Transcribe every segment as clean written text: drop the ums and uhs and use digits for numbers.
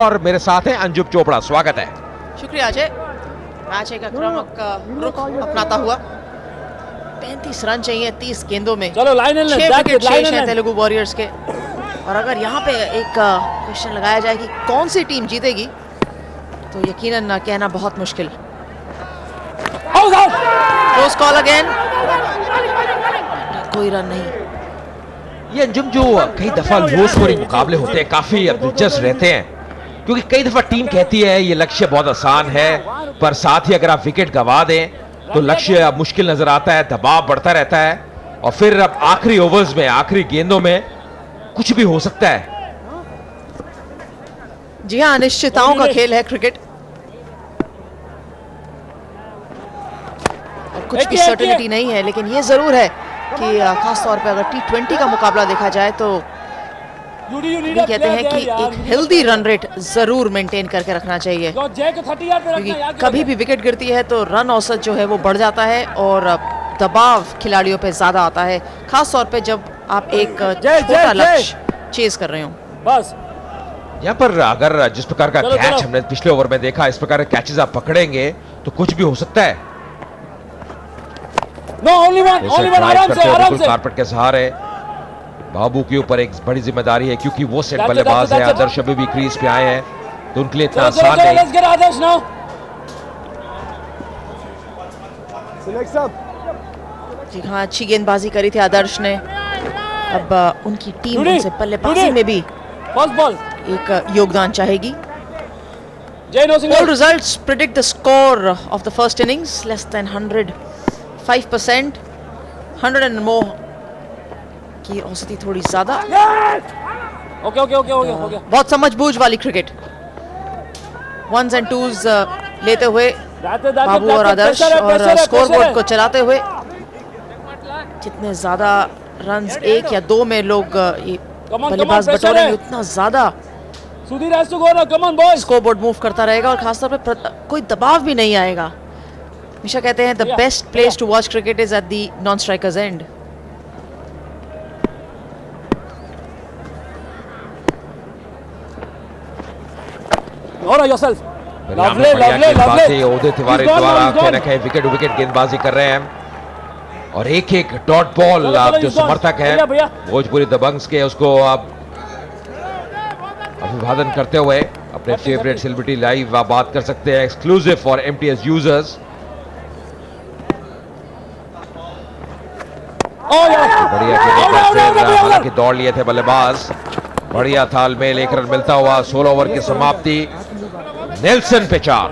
और मेरे साथ हैं अंजुम चोपड़ा। स्वागत है। शुक्रिया अजय। मैच एक आक्रामक रुख अपनाता हुआ 35 रन चाहिए 30 गेंदों में। चलो लाइन 6 विकेट शेष हैं तेलुगु वॉरियर्स के। और अगर यहाँ पे एक क्वेश्चन लगाया जाए कि कौन सी टीम जीतेगी तो यकीनन कहना बहुत मुश्किल। क्लोज कॉल अगेन, कोई रन नहीं। ये अंजुम जो कई दफा लो स्कोरिंग मुकाबले होते हैं काफी दिलचस्प रहते हैं, क्योंकि कई दफा टीम कहती है ये लक्ष्य बहुत आसान है, पर साथ ही अगर आप विकेट गंवा दें तो लक्ष्य अब मुश्किल नजर आता है, दबाव बढ़ता रहता है और फिर अब आखिरी ओवर्स में आखिरी गेंदों में कुछ भी हो सकता है। जी हाँ, अनिश्चितताओं का खेल है क्रिकेट और कुछ भी सर्टेनिटी नहीं है, लेकिन ये जरूर है कि खास तौर पे अगर T20 का मुकाबला देखा जाए तो ये कहते हैं कि एक हेल्दी रन रेट जरूर मेंटेन करके रखना चाहिए, क्योंकि कभी भी विकेट गिरती है तो रन औसत जो है वो बढ़ जाता है और दबाव खिलाड़ियों पे ज्यादा आता है, खास तौर पे जब आप एक छोटा लक्ष्य चेज कर रहे हो। बस यहाँ पर अगर जिस प्रकार का कैच हमने पिछले ओवर में देखा, इस प्रकार के कैचेस आप पकड़ेंगे तो कुछ भी हो सकता है। ओनली वन आराम से कारपेट के सहारे बाबू के ऊपर एक बड़ी जिम्मेदारी है, क्योंकि वो सेट बल्लेबाज है। आदर्श अभी भी क्रीज पे आए हैं तो उनके लिए इतना आसान नहीं। जी हाँ, अच्छी गेंदबाजी करी थी आदर्श ने। अब उनकी टीम उनसे बल्लेबाजी में भी फर्स्ट बॉल एक योगदान चाहेगी। All results predict the score of the first innings less than 105%, 100 and more की औसती थोड़ी ज्यादा। ओके हो गया। बहुत समझबूझ वाली क्रिकेट। वंस एंड टूज लेते हुए बाबू और आदर्श और स्कोरबोर्ड को चलाते हुए जितने ज्यादा रन्स एक या दो में लोग ये बल्लेबाज बटोरेंगे उतना ज्यादा स्कोरबोर्ड मूव करता रहेगा और खासतौर पे कोई दबाव भी नहीं आएगा। हमेशा कहते हैं the best place to watch cricket is at the non strikers end. Udit Tiwari द्वारा कहीं ना कहीं विकेट गेंदबाजी कर रहे हैं और एक डॉट बॉल आप जो समर्थक है भोजपुरी दबंग्स के उसको आप अभिवादन करते हुए अपने फेवरेट सेलिब्रिटी लाइव आप बात कर सकते हैं, एक्सक्लूसिव फॉर MTS यूजर्स। बढ़िया हालांकि दौड़ लिए थे बल्लेबाज, बढ़िया तालमेल, एक रन मिलता हुआ 16 ओवर की समाप्ति। नेल्सन पे 4।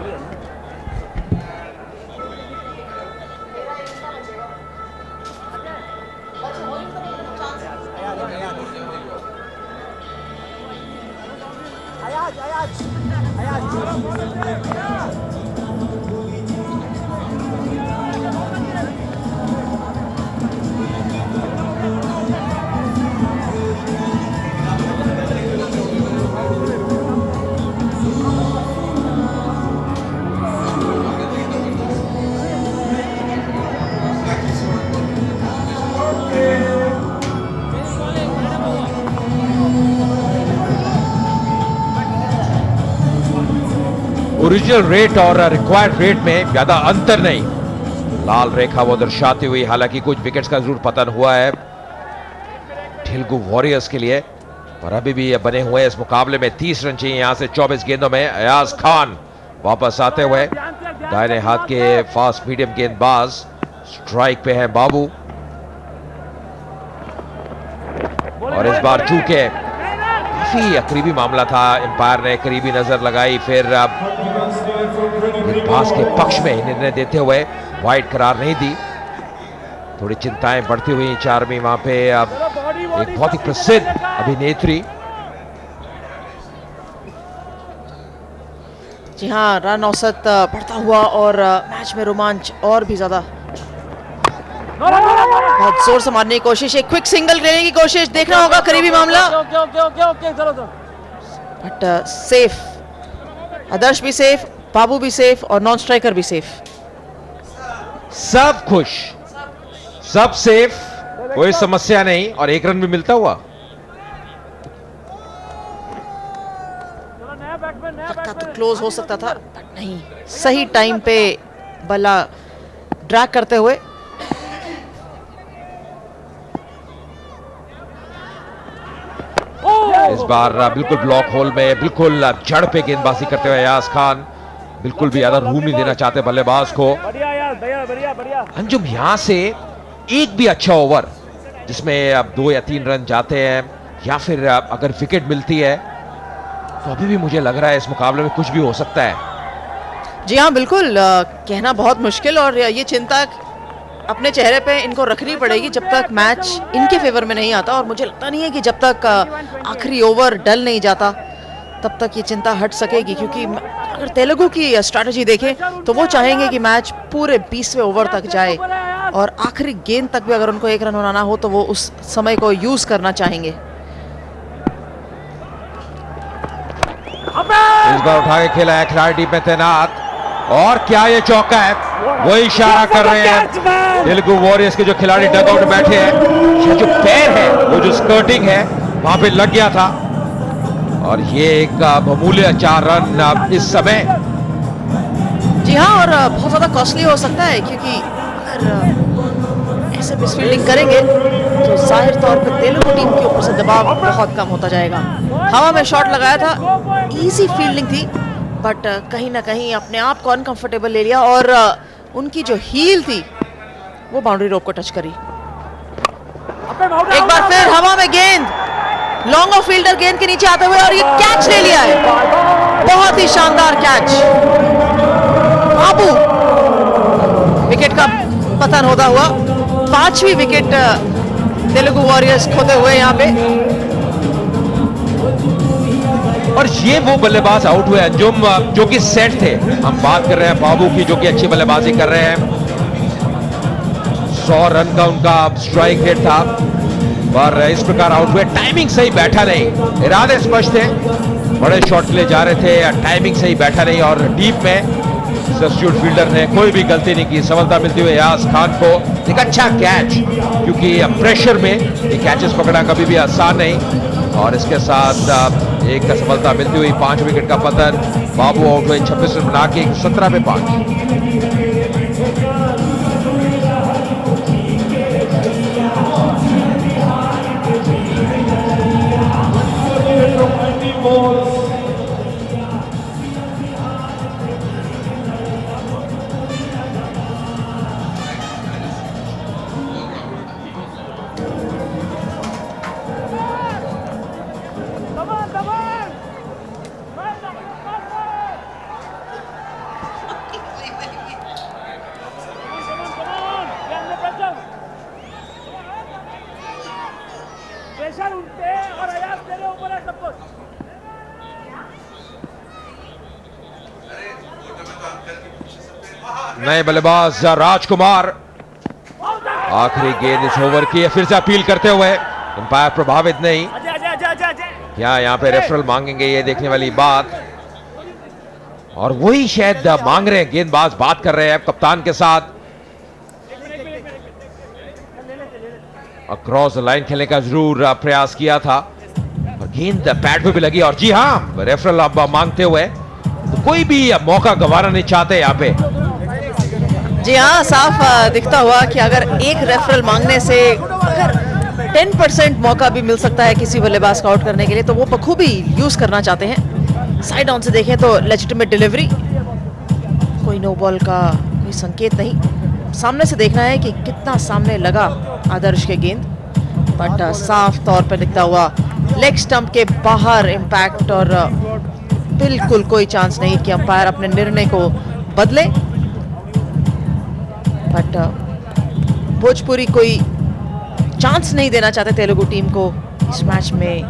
ओरिजिनल रेट और रिक्वायर्ड रेट में ज्यादा अंतर नहीं, लाल रेखा वो दर्शाती हुई। हालांकि कुछ विकेट्स का जरूर पतन हुआ है तेलुगु वॉरियर्स के लिए, पर अभी भी ये बने हुए इस मुकाबले में 30 रन चाहिए यहां से 24 गेंदों में। अयाज खान वापस आते हुए, दाहिने हाथ के फास्ट मीडियम गेंदबाज, स्ट्राइक पे है बाबू और इस बार चूके काफी करीबी मामला था, एम्पायर ने करीबी नजर लगाई, फिर अब गेंदबाज के पक्ष में निर्णय देते हुए वाइड करार नहीं दी। थोड़ी चिंताएं बढ़ती हुई चारवीं वहां पे। अब एक बहुत ही प्रसिद्ध अभिनेत्री, जी हाँ, रन औसत बढ़ता हुआ और मैच में रोमांच और भी ज्यादा। बहुत जोर से मारने की कोशिश, एक क्विक सिंगल लेने की कोशिश, देखना होगा करीबी मामला, बट सेफ। आदर्श भी सेफ, बाबू भी सेफ और नॉन स्ट्राइकर भी सेफ। सब खुश, सब सेफ, कोई समस्या नहीं और एक रन भी मिलता हुआ। लगता तो क्लोज हो सकता था, बट नहीं, सही टाइम पे बल्ला ड्रैग करते हुए इस बार बिल्कुल ब्लॉक होल में बिल्कुल जड़ पे गेंदबाजी करते हुए अयाज खान बिल्कुल भी ज्यादा रूम नहीं देना चाहते बल्लेबाज को। बढ़िया यार, बढ़िया बढ़िया बढ़िया। अंजुम यहां से एक भी अच्छा ओवर जिसमें अब 2 या 3 रन जाते हैं या फिर अगर विकेट मिलती है तो अभी भी मुझे लग रहा है इस मुकाबले में कुछ भी हो सकता है। जी हाँ बिल्कुल, कहना बहुत मुश्किल, और ये चिंता अपने चेहरे पे इनको रखनी पड़ेगी जब तक मैच इनके फेवर में नहीं आता। और मुझे लगता नहीं है कि जब तक आखिरी ओवर डल नहीं जाता तब तक ये चिंता हट सकेगी, क्योंकि अगर तेलुगु की स्ट्रैटेजी देखें तो वो चाहेंगे कि मैच पूरे 20वें ओवर तक जाए और आखिरी गेंद तक भी अगर उनको 1 रन बनाना हो तो वो उस समय को यूज करना चाहेंगे। इस बार उठा के खेला है खिलाड़ी टीम में तैनात, और क्या ये चौका है, वो इशारा कर रहे हैं तेलुगु वॉरियर्स के जो खिलाड़ी डगआउट में बैठे हैं। ये जो पैर है, वो जो स्कर्टिंग है वहां पे लग गया था, और ये एक बहुमूल्य 4 रन इस समय। जी हाँ, और बहुत ज्यादा कॉस्टली हो सकता है, क्योंकि अगर ऐसे मिसफील्डिंग करेंगे तो जाहिर तौर पर तेलुगु टीम के ऊपर से दबाव बहुत कम होता जाएगा। हवा में शॉट लगाया था, इजी फील्डिंग थी, बट कहीं ना कहीं अपने आप को अनकंफर्टेबल ले लिया और उनकी जो हील थी वो बाउंड्री रोप को टच करी। एक बार फिर हवा में गेंद, लॉन्ग ऑफ फील्डर गेंद के नीचे आते हुए, और ये कैच ले लिया है, बहुत ही शानदार कैच। बाबू विकेट का पतन होता हुआ 5वीं विकेट तेलुगु वॉरियर्स खोते हुए यहाँ पे। और ये वो बल्लेबाज आउट हुए अंजुम जो कि सेट थे। हम बात कर रहे हैं बाबू की, जो कि अच्छी बल्लेबाजी कर रहे हैं। 100 रन का उनका स्ट्राइक रेट था, पर इस प्रकार आउट हुए। टाइमिंग सही बैठा नहीं, इरादे स्पष्ट थे, बड़े शॉट के लिए जा रहे थे, टाइमिंग सही बैठा नहीं, और डीप में सब्स्टिट्यूट फील्डर ने कोई भी गलती नहीं की। सफलता मिलती हुई अयाज खान को, एक अच्छा कैच, क्योंकि प्रेशर में ये कैचेस पकड़ना कभी भी आसान नहीं। और इसके साथ एक सफलता मिलती हुई 5 विकेट का पतन। बाबू आउट हुए 26 रन बना के 17 पे 5। प्रेशर उनपे और अयाज तेरे ऊपर है सब कुछ। नए बल्लेबाज राजकुमार आखिरी गेंद इस ओवर की है, फिर से अपील करते हुए। अंपायर प्रभावित नहीं, क्या यहाँ पे रेफरल मांगेंगे, ये देखने वाली बात। और वही शायद मांग रहे हैं, गेंदबाज बात कर रहे हैं कप्तान के साथ। क्रॉस लाइन खेलने का जरूर प्रयास किया था, और गेंद पैड पे भी लगी। और जी हाँ, रेफरल अब मांगते हुए, तो कोई भी मौका गंवाना नहीं चाहते यहाँ पे। जी हाँ, साफ दिखता हुआ कि अगर एक रेफरल मांगने से अगर 10% मौका भी मिल सकता है किसी बल्लेबाज को आउट करने के लिए, तो वो बखूबी यूज करना चाहते हैं। साइड ऑन से देखें तो लेजिटिमेट डिलीवरी, कोई नो बॉल का कोई संकेत नहीं। सामने से देखना है कि कितना सामने लगा आदर्श के गेंद, बट साफ तौर पर दिखता हुआ लेग स्टंप के बाहर इम्पैक्ट, और बिल्कुल कोई चांस नहीं कि अंपायर अपने निर्णय को बदले। बट भोजपुरी कोई चांस नहीं देना चाहते तेलुगु टीम को इस मैच में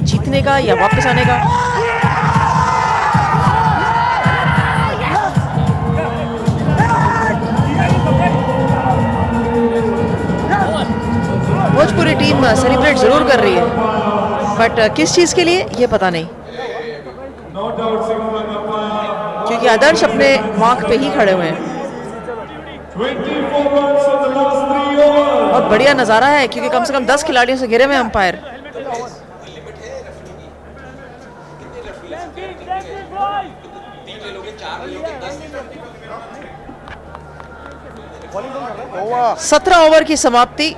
जीतने का या वापस आने का। भोजपुरी टीम सेलिब्रेट जरूर कर रही है, बट किस चीज के लिए ये पता नहीं, क्योंकि आदर्श अपने मार्क पे ही खड़े हुए हैं। बहुत बढ़िया नजारा है, क्योंकि कम से कम 10 खिलाड़ियों से घिरे हुए अंपायर। सत्रह ओवर की समाप्ति,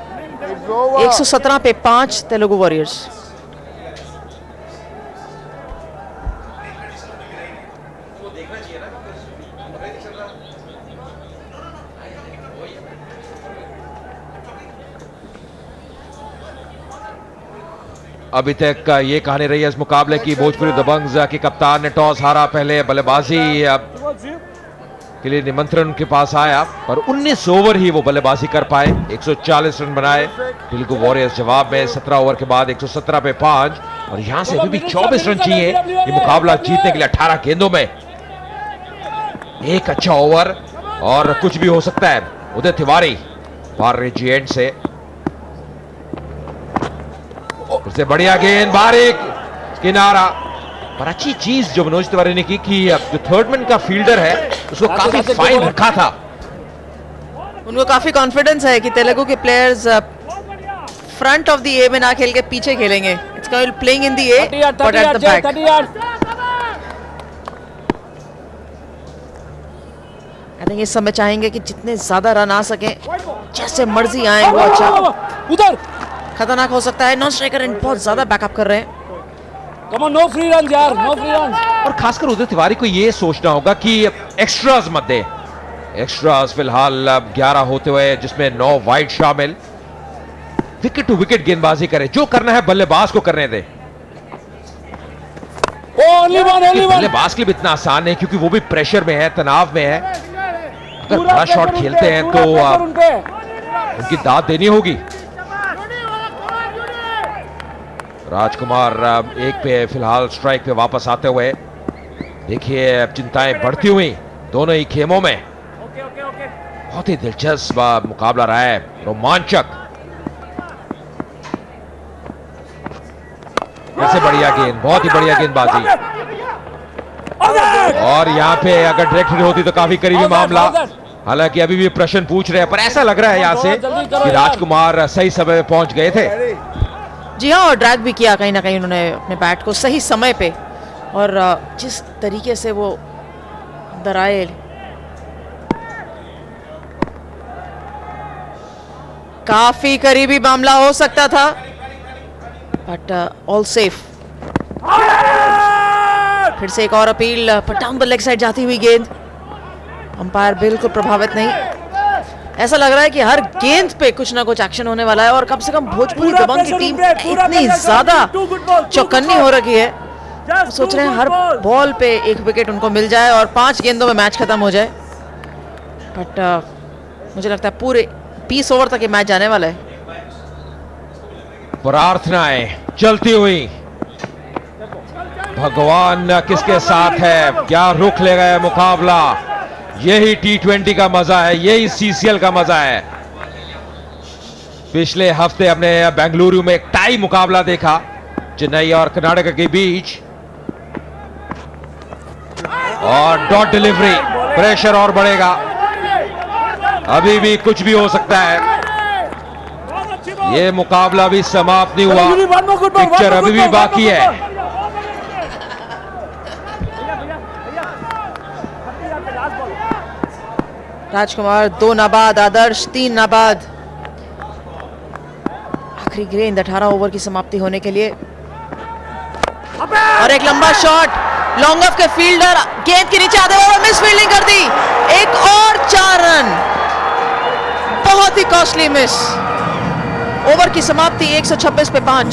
117 पे 5 तेलुगु वॉरियर्स। अभी तक ये कहानी रही है इस मुकाबले की। भोजपुरी दबंग्स के कप्तान ने टॉस हारा, पहले बल्लेबाजी के लिए निमंत्रण उनके पास आया, पर 19 ओवर ही वो बल्लेबाजी कर पाए, 140 रन बनाए। तेलुगु वॉरियर्स जवाब में 17 ओवर के बाद 117 पे 5, और यहां से अभी भी 24 रन चाहिए ये मुकाबला जीतने के लिए। 18 गेंदों में एक अच्छा ओवर और कुछ भी हो सकता है। उदय तिवारी फार रिजी एंड से उससे बढ़िया गेंद, बारीक किनारा। पर अच्छी चीज जो मनोज तिवारी ने की कि जो थर्डमैन का फील्डर है उसको काफी फाइन रखा था। उनको काफी कॉन्फिडेंस है कि तेलुगु के प्लेयर्स फ्रंट ऑफ द ए में ना खेल के पीछे खेलेंगे। It's playing in the A but at the back. I think इस समय चाहेंगे कि जितने ज्यादा रन आ सके, जैसे मर्जी आए वो अच्छा। उधर खतरनाक हो सकता है। नॉन स्ट्राइकर बहुत ज्यादा बैकअप कर रहे हैं। Come on, no free run यार, नो फ्री रन। और खासकर उदय तिवारी को ये सोचना होगा कि एक्स्ट्राज मत दे। एक्स्ट्राज फिलहाल 11 होते हुए जिसमें 9 वाइड शामिल। विकेट टू विकेट गेंदबाजी करे, जो करना है बल्लेबाज को करने दे। बल्लेबाज के लिए इतना आसान है क्योंकि वो भी प्रेशर में है, तनाव में है। अगर बड़ा शॉट खेलते हैं तो उनकी दाद देनी होगी। राजकुमार एक पे फिलहाल स्ट्राइक पे वापस आते हुए, देखिए चिंताएं बढ़ती हुई दोनों ही खेमों में। बहुत ही दिलचस्प मुकाबला रहा है, रोमांचक। ऐसे बढ़िया गेंद, बहुत ही बढ़िया गेंदबाजी। और यहाँ पे अगर डायरेक्ट हिट होती तो काफी करीबी मामला। हालांकि अभी भी प्रश्न पूछ रहे हैं, पर ऐसा लग रहा है यहाँ से कि राजकुमार सही समय में पहुंच गए थे। जी हाँ, और ड्रैग भी किया कहीं ना कहीं उन्होंने अपने बैट को सही समय पे। और जिस तरीके से वो अंदर आए, काफी करीबी मामला हो सकता था, बट ऑल सेफ। फिर से एक और अपील, पर डाउन द लेग साइड जाती हुई गेंद। अंपायर बिल्कुल प्रभावित नहीं। ऐसा लग रहा है कि हर गेंद पे कुछ ना कुछ एक्शन होने वाला है, और कम से कम भोजपुरी दबंग की टीम इतनी ज्यादा चौकन्नी हो रखी है, सोच रहे हैं हर बॉल पे एक विकेट उनको मिल जाए और 5 गेंदों में मैच खत्म हो जाए। बट मुझे लगता है पूरे 20 ओवर तक ये मैच जाने वाला है। प्रार्थनाएं चलती हुई, भगवान किसके साथ है, क्या रुख ले गए मुकाबला। यही T20 का मजा है, यही CCL का मजा है। पिछले हफ्ते हमने बेंगलुरु में एक टाई मुकाबला देखा चेन्नई और कर्नाटक के बीच, और डॉट डिलीवरी, प्रेशर और बढ़ेगा। अभी भी कुछ भी हो सकता है। ये मुकाबला भी समाप्त नहीं हुआ, पिक्चर अभी भी बाकी है। राजकुमार 2 नाबाद, आदर्श 3 नाबाद। आखिरी गेंद 18 ओवर की समाप्ति होने के लिए, और एक लंबा शॉट। लॉन्ग ऑफ के फील्डर गेंद के नीचे आधे ओवर मिस फील्डिंग कर दी। एक और 4 रन, बहुत ही कॉस्टली मिस। ओवर की समाप्ति 126 पे 5।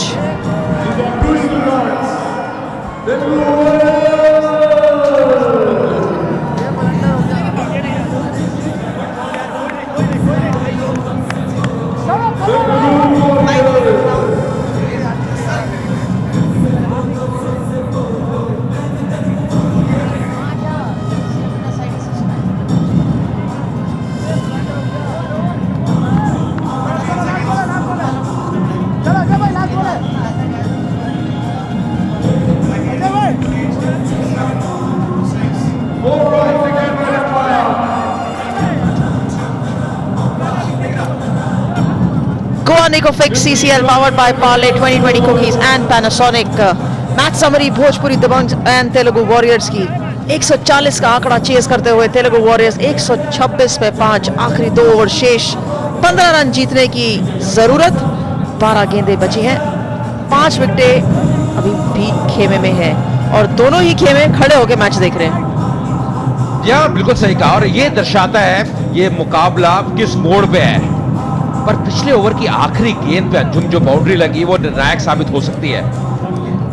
Nicofix CCL powered by Parle 2020 cookies and Panasonic. Match summary Bhojpuri Dabangg and Telugu Warriors की 140 का आंकड़ा चेस करते हुए तेलुगु वॉरियर्स 126 पे 5, आखिरी 2 ओवर शेष, 15 रन जीतने की जरूरत, 12 गेंदें बची हैं, 5 विकेटें अभी भी खेमे में है और दोनों ही खेमे खड़े होकर मैच देख रहे हैं। या बिल्कुल सही कहा और ये दर्शाता है ये मुकाबला किस मोड़ पे है। पर पिछले ओवर की आखिरी गेंद पे अंजुम जो बाउंड्री लगी वो निर्णायक साबित हो सकती है।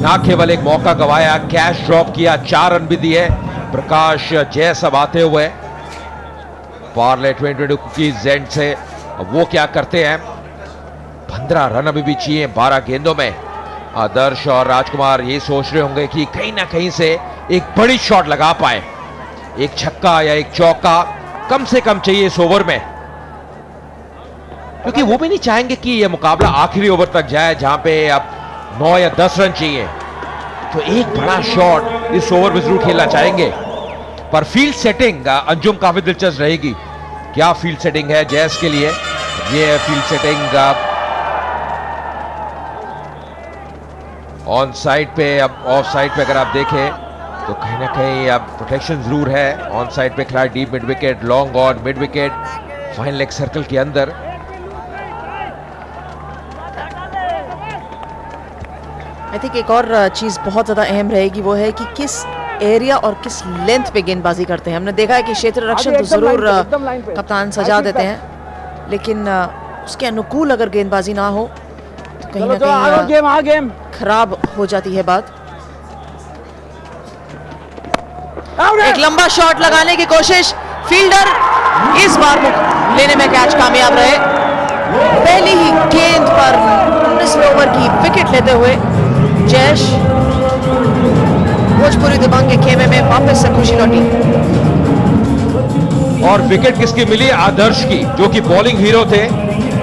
ना केवल एक मौका गवाया, कैच ड्रॉप किया, 4 रन भी दिए। प्रकाश जय सब आते हुए पार्ले 2022 कुकीज एंड से अब वो क्या करते हैं। 15 रन अभी भी चाहिए 12 गेंदों में। आदर्श और राजकुमार ये सोच रहे होंगे कि कहीं ना कहीं से एक बड़ी शॉट लगा पाए, एक छक्का या एक चौका कम से कम चाहिए इस ओवर में, क्योंकि वो भी नहीं चाहेंगे कि यह मुकाबला आखिरी ओवर तक जाए जहां पे अब 9 या 10 रन चाहिए। तो एक बड़ा शॉट इस ओवर में जरूर खेलना चाहेंगे। पर फील्ड सेटिंग अंजुम काफी दिलचस्प रहेगी। क्या फील्ड सेटिंग है जैस के लिए? ये है फील्ड सेटिंग ऑन साइड पे। अब ऑफ साइड पे अगर आप देखें तो कहीं ना कहीं अब प्रोटेक्शन जरूर है। ऑन साइड पे खिलाड़ी deep mid wicket, long on mid wicket, fine leg circle के अंदर। आई थिंक एक और चीज बहुत ज्यादा अहम रहेगी, वो है कि किस एरिया और किस लेंथ पे गेंदबाजी करते हैं। हमने देखा है कि क्षेत्र रक्षण तो जरूर कप्तान सजा देते हैं, लेकिन उसके अनुकूल अगर गेंदबाजी ना हो तो कहीं ना कहीं खराब हो जाती है बात। एक लंबा शॉट लगाने की कोशिश, फील्डर इस बार लेने में कैच कामयाब रहे। पहली ही गेंद पर 19 ओवर की विकेट लेते हुए जयेश भोजपुरी दबंग के खेमे में वापस से खुशी लौटी। और विकेट किसकी मिली? आदर्श की, जो कि बॉलिंग हीरो थे।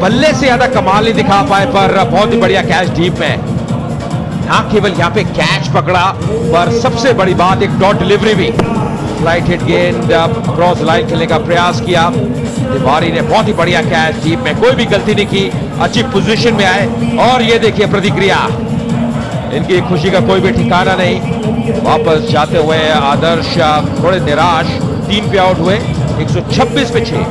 बल्ले से ज्यादा कमाल नहीं दिखा पाए, पर बहुत ही बढ़िया कैच डीप में। ना केवल यहाँ पे कैच पकड़ा, पर सबसे बड़ी बात एक डॉट डिलीवरी भी। फ्लाइट हिट गेंद क्रॉस लाइन खेलने का प्रयास किया, तिवारी ने बहुत ही बढ़िया कैच डीप में, कोई भी गलती नहीं की, अच्छी पोजीशन में आए। और ये देखिए प्रतिक्रिया, इनकी खुशी का कोई भी ठिकाना नहीं। वापस जाते हुए आदर्श थोड़े निराश, 3 पे आउट हुए, 126 पे 6।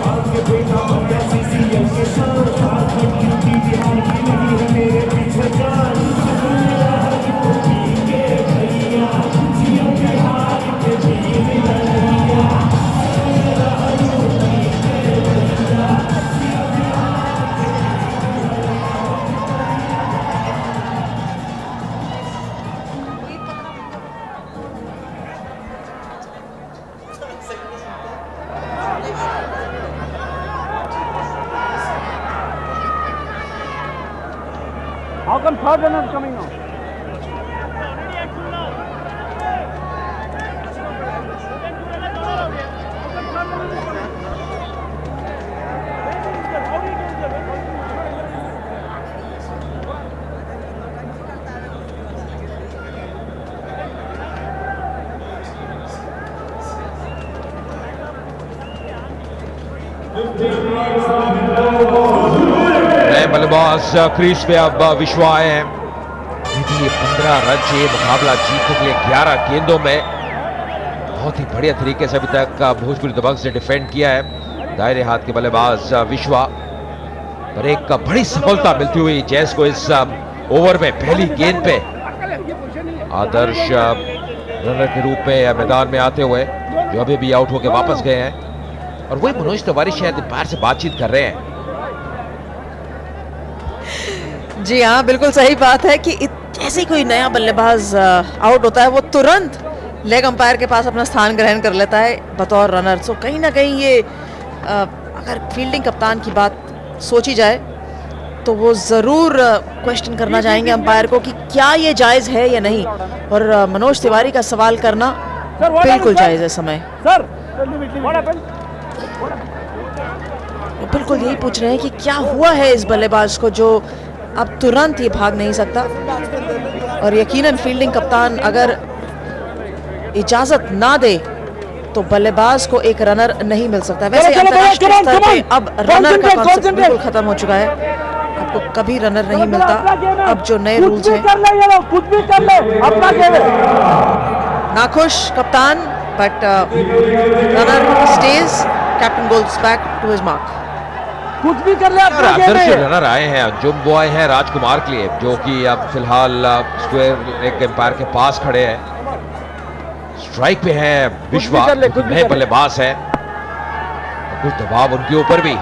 How come third runner is coming now? बल्लेबाज क्रीज पे अब विश्वा आए हैं। 15 रन चाहिए मुकाबला जीतने के लिए 11 गेंदों में। बहुत ही बढ़िया तरीके से अभी तक भोजपुरी दबंग से डिफेंड किया है दायरे हाथ के बल्लेबाज विश्वा। पर एक बड़ी सफलता मिलती हुई जैस को इस ओवर में पहली गेंद पे। आदर्श रनर के रूप में मैदान में आते हुए जो अभी भी आउट होकर वापस गए हैं, और वही मनोज तिवारी शायद बाहर से बातचीत कर रहे हैं। जी हाँ, बिल्कुल सही बात है कि जैसे कोई नया बल्लेबाज आउट होता है वो तुरंत लेग अंपायर के पास अपना स्थान ग्रहण कर लेता है बतौर रनर। सो कहीं ना कहीं ये अगर फील्डिंग कप्तान की बात सोची जाए तो वो ज़रूर क्वेश्चन करना चाहेंगे अंपायर को कि क्या ये जायज़ है या नहीं। और मनोज तिवारी का सवाल करना बिल्कुल जायज़ है। समय बिल्कुल यही पूछ रहे हैं कि क्या हुआ है इस बल्लेबाज को जो अब तुरंत ये भाग नहीं सकता। और यकीनन फील्डिंग कप्तान अगर इजाजत ना दे तो बल्लेबाज को एक रनर नहीं मिल सकता। वैसे अंतर्राष्ट्रीय स्तर पे अब रनर का कॉन्सेप्ट बिल्कुल खत्म हो चुका है, आपको कभी रनर नहीं मिलता। अब जो नए रूल्स हैं, नाखुश कप्तान but runner stays, captain goes back to his mark. कुछ भी कर ले आप और आदर्श रनर आए हैं, जुम्बो आए हैं राजकुमार के लिए, जो कि अब फिलहाल स्क्वायर लेग एम्पायर के पास खड़े हैं। स्ट्राइक पे है विश्वा, नए बल्लेबाज है, कुछ दबाव उनके ऊपर भी।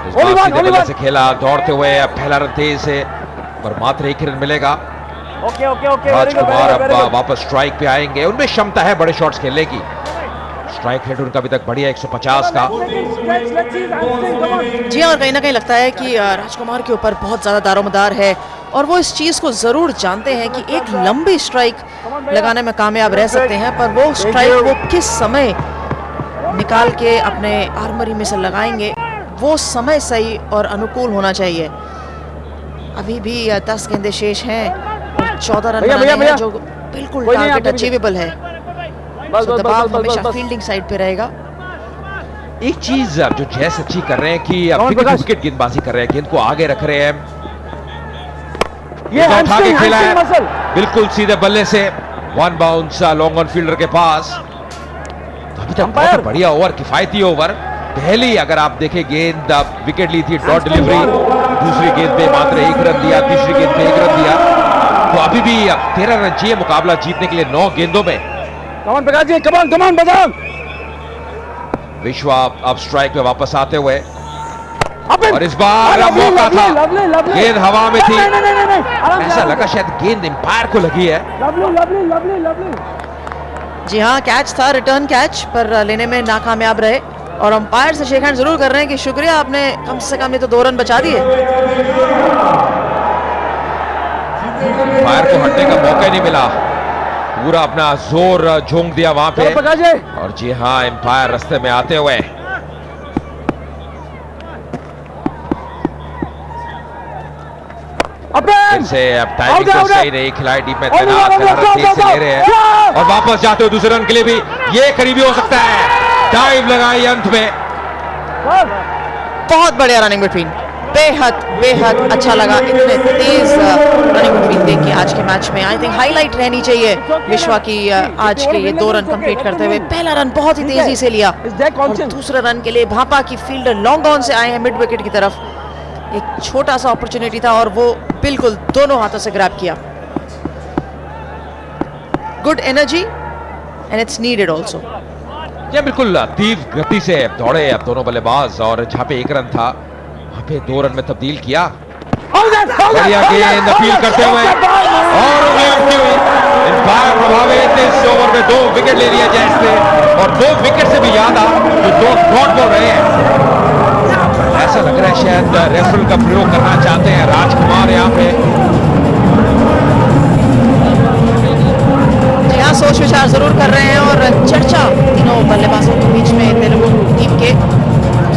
सीधे बल्ले से खेला, दौड़ते हुए पहला रन तेज से, पर मात्र एक रन मिलेगा। राजकुमार अब वापस स्ट्राइक पे आएंगे, उनमें क्षमता है बड़े शॉट्स खेलने की। स्ट्राइक रेट उनका अभी तक बढ़िया 150 का। जी और कहीं ना कहीं लगता है कि राजकुमार के ऊपर बहुत ज्यादा दारोमदार है और वो इस चीज को जरूर जानते हैं कि एक लंबी स्ट्राइक लगाने में कामयाब रह सकते हैं, पर वो स्ट्राइक वो किस समय निकाल के अपने आर्मरी में से लगाएंगे, वो समय सही और अनुकूल होना चाहिए। अभी भी 10 गेंदें शेष हैं और 14 रन बनाने हैं, जो बिल्कुल टारगेट अचीवेबल है। तो दबाव हमेशा फील्डिंग साइड पे रहेगा। एक चीज जो जैस अच्छी कर रहे हैं कि विकेट गेंदबाजी कर रहे हैं, गेंद को आगे रख रहे हैं, ये उठा के खेला है बिल्कुल सीधे बल्ले से, one bounce long on fielder के पास। तो अभी तक बहुत बढ़िया ओवर, किफायती ओवर। पहली अगर आप देखें गेंद विकेट ली थी, डॉट डिलीवरी, दूसरी गेंद पे मात्र 1 रन दिया, तीसरी गेंद पे 1 रन दिया। तो अभी भी 13 रन चाहिए मुकाबला जीतने के लिए 9 गेंदों में। कमान प्रकाश जी, कमान बजाओ। विश्वा अब स्ट्राइक पे वापस आते हुए, और इस बार मौका था, गेंद हवा में थी, ऐसा लगा शायद गेंद एम्पायर को लगी है। जी हाँ, कैच था, रिटर्न कैच, पर लेने में नाकामयाब रहे और अंपायर से शेक हैंड जरूर कर रहे हैं कि शुक्रिया, आपने कम से कम ये तो 2 रन बचा दिए। अंपायर को हटने का मौका नहीं मिला, पूरा अपना जोर झोंक दिया वहां पे। और जी हाँ, एम्पायर रास्ते में आते हुए फिर से अब टाइमिंग तो सही नहीं, खिलाड़ी डीप में तैनात, तेज से ले रहे हैं और वापस जाते हुए दूसरे रन के लिए भी ये करीबी हो सकता है। टाइम लगाई अंत में, बहुत बढ़िया रनिंग बिटवीन, बेहद अच्छा लगा। इतने तेज रनिंग बिटवीन देख के आज के मैच में आई थिंक हाईलाइट रहनी चाहिए विश्वा की। आज के ये 2 रन कंप्लीट करते हुए पहला रन बहुत ही तेजी से लिया और दूसरे रन के लिए भापा की फील्डर लॉन्ग ऑन से आए हैं मिड विकेट की तरफ। एक छोटा सा अपॉर्चुनिटी था और वो बिल्कुल दोनों हाथों से ग्रैब किया। Good energy and it's needed also. ये बिल्कुल तीव्र गति से दौड़े अब दोनों बल्लेबाज, और जहां पे 1 रन था वहां पे 2 रन में तब्दील किया। बढ़िया गेंद अपील करते हुए और एम्पायर प्रभावित, इस ओवर में 2 विकेट ले लिया जैस ने, और 2 विकेट से भी ज्यादा जो 2 डॉट बॉल रहे हैं। ऐसा लग रहा है शायद रेफरल का प्रयोग करना चाहते हैं राजकुमार यहाँ पे। जी हाँ, सोच विचार जरूर कर रहे हैं और चर्चा तीनों बल्लेबाजों के बीच में तेलुगु टीम के,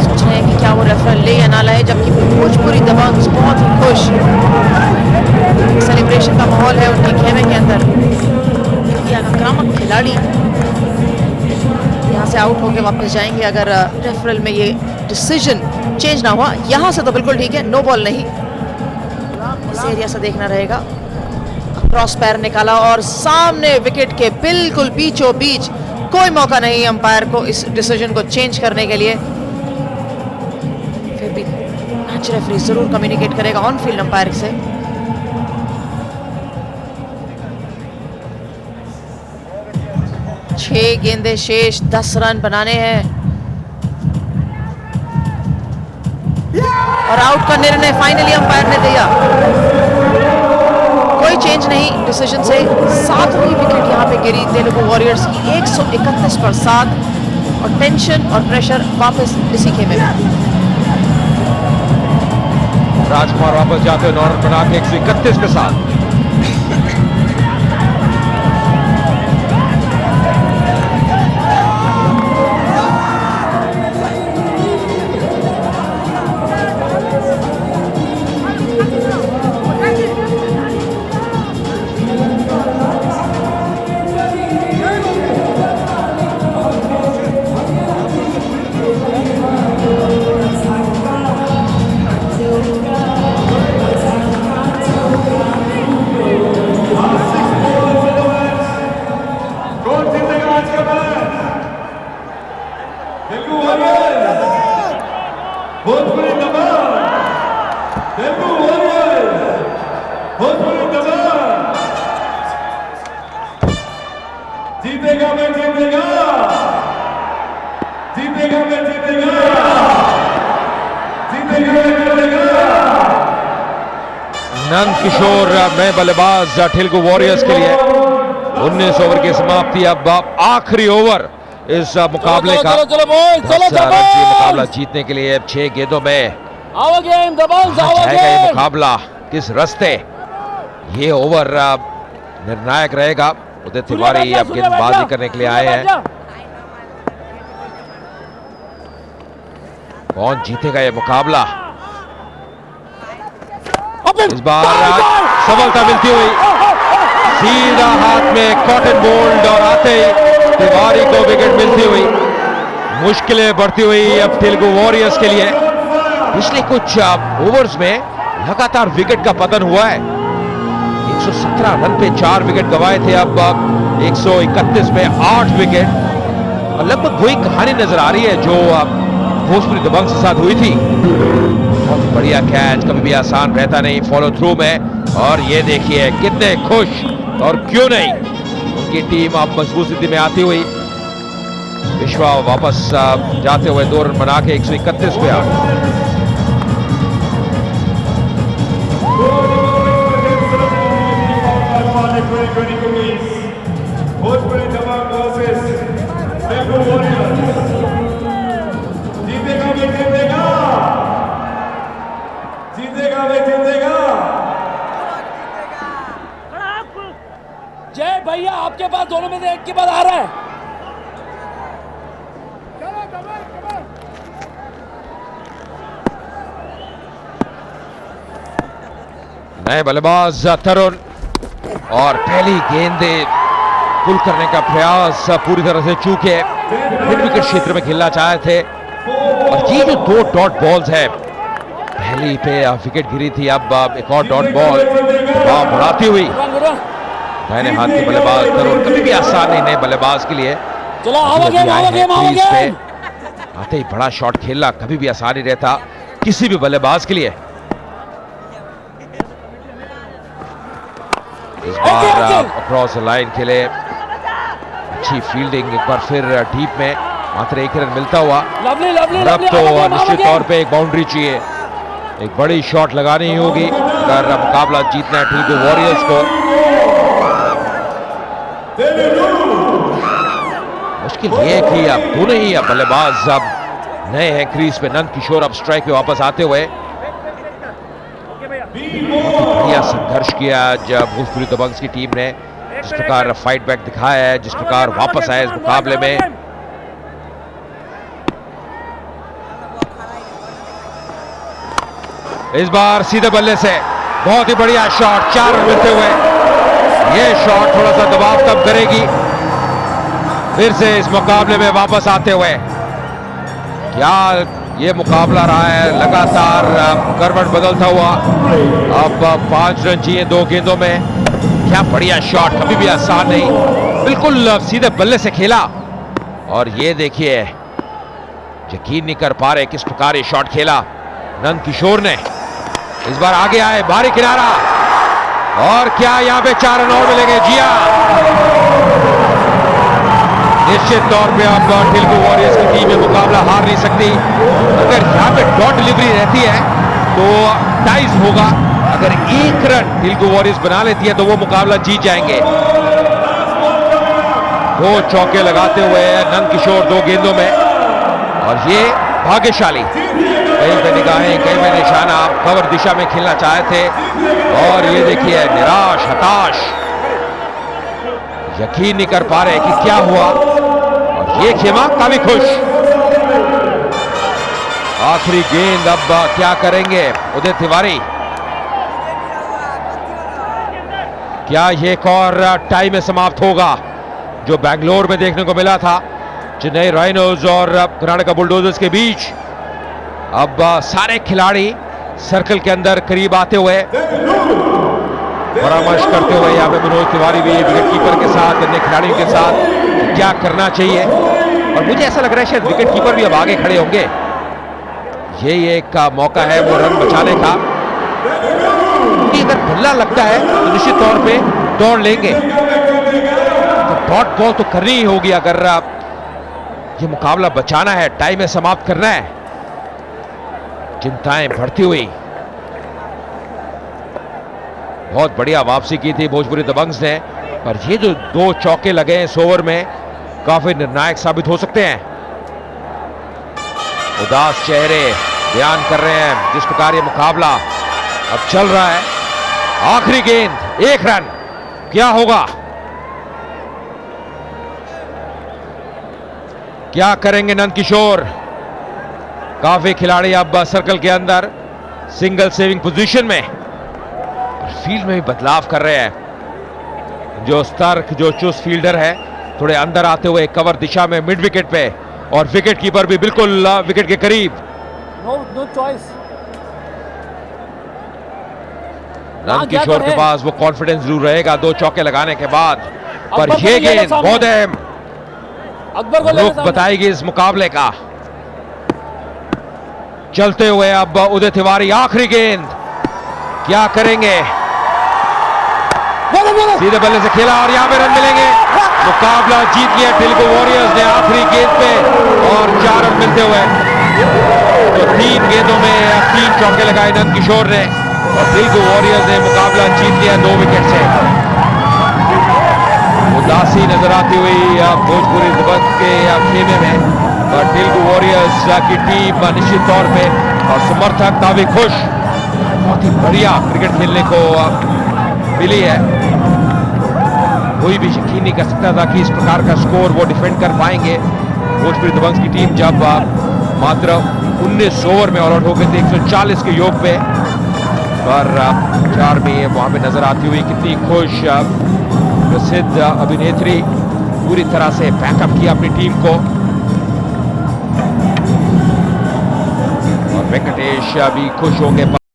सोच रहे हैं कि क्या वो रेफरल ले या ना लाए, जबकि भोजपुरी दबंग बहुत ही खुश, सेलिब्रेशन का माहौल है उनके खेमे के अंदर। ये आक्रामक खिलाड़ी यहाँ से आउट होकर वापस जाएंगे अगर रेफरल में ये डिसीजन चेंज ना हुआ। यहाँ से तो बिल्कुल ठीक है, नो बॉल नहीं, इस एरिया से देखना रहेगा। क्रॉस पैर निकाला और सामने विकेट के बिल्कुल बीचों बीच, कोई मौका नहीं अंपायर को इस डिसीजन को चेंज करने के लिए। फिर भी मैच रेफरी जरूर कम्युनिकेट करेगा ऑन फील्ड अंपायर से। छह गेंदें शेष, 10 रन बनाने हैं और आउट का निर्णय फाइनली अंपायर ने दिया। कोई चेंज नहीं डिसीजन से। 7वीं विकेट यहाँ पे गिरी तेलुगु वॉरियर्स की, 131 पर 7, और टेंशन और प्रेशर वापस इसी खेमे में। राजकुमार वापस जाते हुए 9 रन बना के 131 के साथ। जीतेगा मैं जीतेगा, जीतेगा मैं जीतेगा, जीतेगा मैं जीतेगा। नंद किशोर नए बल्लेबाज ठिलगु वॉरियर्स के लिए। 19 ओवर की समाप्ति, अब आखिरी ओवर इस मुकाबले का। रणजी मुकाबला जीतने के लिए 6 गेंदों में जाएगा ये मुकाबला किस रास्ते। ये ओवर निर्णायक रहेगा। उदित तिवारी अब गेंदबाजी करने के लिए आए हैं। कौन जीतेगा ये मुकाबला? इस बार सफलता मिलती हुई, सीधा हाथ में कॉटन बोल्ड और आते ही तिवारी को विकेट मिलती हुई। मुश्किलें बढ़ती हुई अब ठिलगु वॉरियर्स के लिए। पिछले कुछ ओवर्स में लगातार विकेट का पतन हुआ है। 117 रन पे 4 विकेट गंवाए थे, अब 131 पे 8 विकेट। और लगभग वही कहानी नजर आ रही है जो भोजपुरी दबंग के साथ हुई थी। बहुत बढ़िया कैच, कभी भी आसान रहता नहीं फॉलो थ्रू में। और ये देखिए कितने खुश, और क्यों नहीं, उनकी टीम अब मजबूत स्थिति में आती हुई। विश्वा वापस जाते हुए 2 रन बना के 131 पे आ। भोजपुरी दबंग वर्सेस ठिलगु वॉरियर्स। जीतेगा मैं जीतेगा, जीतेगा मैं जीतेगा। जय भैया, आपके पास दोनों में से एक के बाद आ रहा है। नए बल्लेबाज तरुण, और पहली गेंदे पुल करने का प्रयास पूरी तरह से चूके। मिड विकेट क्षेत्र में खेलना चाहे थे। और ये जो 2 डॉट बॉल्स है, पहली पे विकेट गिरी थी, अब एक और डॉट बॉल दबाव बढ़ाती हुई। दाहिने हाथ के बल्लेबाज तरुण कभी भी आसान नहीं नए बल्लेबाज के लिए। क्रीज पे आते ही बड़ा शॉट खेलना कभी भी आसान नहीं रहता किसी भी बल्लेबाज के लिए। इस बार अक्रॉस द लाइन खेले, अच्छी फील्डिंग, एक बार फिर डीप में मात्र 1 रन मिलता हुआ। अब तो निश्चित तौर पे एक बाउंड्री चाहिए, एक बड़ी शॉट लगानी ही होगी अगर मुकाबला जीतना है ठिलगु वॉरियर्स को। मुश्किल ये है कि अब दोनों ही बल्लेबाज अब नए हैं क्रीज पे। नंद किशोर अब स्ट्राइक पे वापस आते हुए। बढ़िया संघर्ष किया जब भोजपुरी दबंग्स की टीम ने, जिस प्रकार फाइट बैक दिखाया है, जिस प्रकार वापस आए इस मुकाबले में। इस बार सीधे बल्ले से बहुत ही बढ़िया शॉट, 4 रन मिलते हुए। यह शॉट थोड़ा सा दबाव कम करेगी। फिर से इस मुकाबले में वापस आते हुए, क्या ये मुकाबला रहा है लगातार करवट बदलता हुआ। अब 5 रन चाहिए 2 गेंदों में। क्या बढ़िया शॉट, कभी भी आसान नहीं, बिल्कुल सीधे बल्ले से खेला। और ये देखिए, यकीन नहीं कर पा रहे किस प्रकार ये शॉट खेला नंद किशोर ने। इस बार आगे आए, बाहरी किनारा, और क्या यहाँ पे 4 रन और मिलेंगे? जी हां, निश्चित तौर पे अब ठिलगु वॉरियर्स की टीम में मुकाबला हार नहीं सकती। अगर यहाँ पे डॉट डिलीवरी रहती है तो टाइज होगा। अगर 1 रन ठिलगु वॉरियर्स बना लेती है तो वो मुकाबला जीत जाएंगे। 2 चौके लगाते हुए नंद किशोर 2 गेंदों में, और ये भाग्यशाली, कहीं पे निगाहें कहीं पे निशाना, कवर दिशा में खेलना चाहे थे। और ये देखिए निराश, हताश, यकीन नहीं कर पा रहे कि क्या हुआ। और ये खेमा काफी खुश। आखिरी गेंद, अब क्या करेंगे उदित तिवारी? क्या ये एक और टाई में समाप्त होगा जो बेंगलोर में देखने को मिला था चेन्नई राइनोज और कर्नाटका बुलडोजर्स के बीच? अब सारे खिलाड़ी सर्कल के अंदर करीब आते हुए, परामर्श करते हुए यहाँ पे मनोज तिवारी भी विकेट कीपर के साथ, अन्य खिलाड़ियों के साथ क्या करना चाहिए। और मुझे ऐसा लग रहा है शायद विकेट कीपर भी अब आगे खड़े होंगे। यही एक मौका है वो रन बचाने का, कि अगर बल्ला लगता है तो निश्चित तौर पे दौड़ लेंगे। तो डॉट बॉल तो करनी ही होगी अगर ये मुकाबला बचाना है, टाइम में समाप्त करना है। चिंताएं बढ़ती हुई, बहुत बढ़िया वापसी की थी भोजपुरी दबंग्स ने, पर ये जो 2 चौके लगे हैं इस ओवर में काफी निर्णायक साबित हो सकते हैं। उदास चेहरे बयान कर रहे हैं जिस प्रकार ये मुकाबला अब चल रहा है। आखिरी गेंद, 1 रन, क्या होगा, क्या करेंगे नंदकिशोर। काफी खिलाड़ी अब सर्कल के अंदर सिंगल सेविंग पोजीशन में, फील्ड में भी बदलाव कर रहे हैं। जो स्तर्क, जो चुस्त फील्डर है, थोड़े अंदर आते हुए कवर दिशा में मिड विकेट पे, और विकेट कीपर भी बिल्कुल विकेट के करीब। No choice. नंदकिशोर के पास वो कॉन्फिडेंस जरूर रहेगा 2 चौके लगाने के बाद, पर अकबर ये को ले लो गेंद सामने। बहुत अहम अकबर को ले रुख बताएगी इस मुकाबले का। चलते हुए अब उदय तिवारी, आखिरी गेंद, क्या करेंगे, सीधे बल्ले से खेला और यहां पे रन मिलेंगे। मुकाबला जीत लिया तेलुगु वॉरियर्स ने आखिरी गेंद पे, और 4 रन मिलते हुए। तो 3 गेंदों में 3 चौके लगाए नंदकिशोर ने, और तेलुगु वॉरियर्स ने मुकाबला जीत लिया 2 विकेट से। उदासी नजर आती हुई भोजपुरी दबंग के खेमे में, पर तेलुगु वॉरियर्स की टीम निश्चित तौर पे और समर्थक काफी खुश। बहुत ही बढ़िया क्रिकेट खेलने को मिली है। कोई भी यकीन नहीं कर सकता था कि इस प्रकार का स्कोर वो डिफेंड कर पाएंगे। भोजपुरी दबंग्स की टीम जब मात्र 19 ओवर में ऑल आउट हो गए थे 140 के योग पे, पर 4 में वहां पे नजर आती हुई कितनी खुश प्रसिद्ध अभिनेत्री, पूरी तरह से बैकअप किया अपनी टीम को। और वेंकटेश भी खुश होंगे।